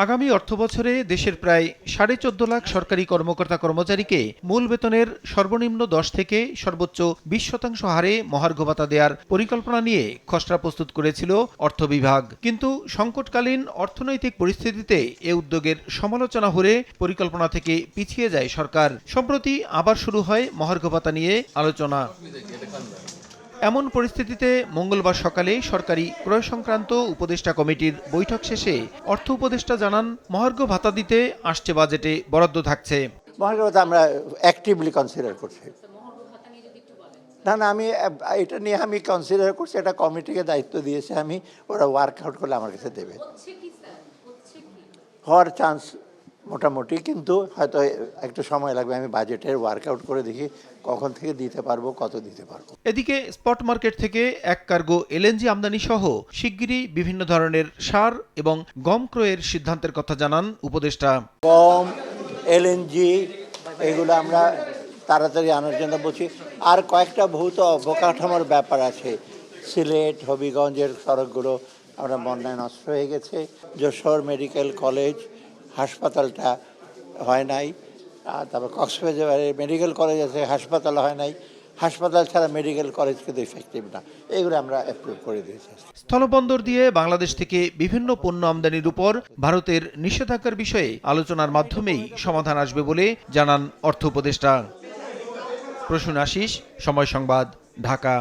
আগামী অর্থবছরে দেশের প্রায় 14.5 লাখ সরকারি কর্মকর্তা কর্মচারীকে মূল বেতনের সর্বনিম্ন 10 থেকে সর্বোচ্চ 20% হারে মহার্ঘ ভাতা দেওয়ার পরিকল্পনা নিয়ে খসড়া প্রস্তুত করেছিল অর্থ বিভাগ। কিন্তু সংকটকালীন অর্থনৈতিক পরিস্থিতিতে এ উদ্যোগের সমালোচনা হলে পরিকল্পনা থেকে পিছিয়ে যায় সরকার। সম্প্রতি আবার শুরু হয় মহার্ঘ ভাতা নিয়ে আলোচনা। এমন পরিস্থিতিতে মঙ্গলবার সকালে সরকারি ক্রয় সংক্রান্ত উপদেষ্টা কমিটির বৈঠক শেষে অর্থ উপদেষ্টা জানান, মহার্ঘ ভাতা দিতে আসছে বাজেটে বরাদ্দ থাকছে। মহার্ঘ ভাতা আমরা অ্যাক্টিভলি কনসিডার করছি। না আমি এটা নিয়ে আমি কনসিডার করছি, এটা কমিটিকে দায়িত্ব দিয়েছে, আমি ওরা ওয়ার্কআউট করলে আমার কাছে দেবে। হওয়ার চান্স মোটামুটি, কিন্তু হয়তো একটু সময় লাগবে। আমি বাজেটের ওয়ার্কআউট করে দেখি কখন থেকে দিতে পারবো, কত দিতে পারবো। এদিকে স্পট মার্কেট থেকে এক কার্গো এলএনজি আমদানি সহ শিগগিরই বিভিন্ন ধরনের সার এবং গম ক্রয়ের সিদ্ধান্তের কথা জানান উপদেষ্টা। গম, এলএনজি এগুলো আমরা তাড়াতাড়ি আনার জন্য বলছি। আর কয়েকটা ভৌত অবকাঠামোর ব্যাপার আছে। সিলেট, হবিগঞ্জের সড়কগুলো আমরা বন্যায় নষ্ট হয়ে গেছে। যশোর মেডিকেল কলেজ হাসপাতালটা হয় নাই। তারপর কক্সবাজারে মেডিকেল কলেজ আছে, হাসপাতাল হয় নাই। হাসপাতাল ছাড়া মেডিকেল কলেজ কিন্তু ইফেক্টিভ না। এগুলো আমরা অ্যাপ্রুভ করে দিয়েছি। স্থলবন্দর দিয়ে বাংলাদেশ থেকে বিভিন্ন পণ্য আমদানির উপর ভারতের নিষেধাজ্ঞার বিষয়ে আলোচনার মাধ্যমেই সমাধান আসবে বলে জানান অর্থ উপদেষ্টা। প্রসূন আশিস, সময় সংবাদ, ঢাকা।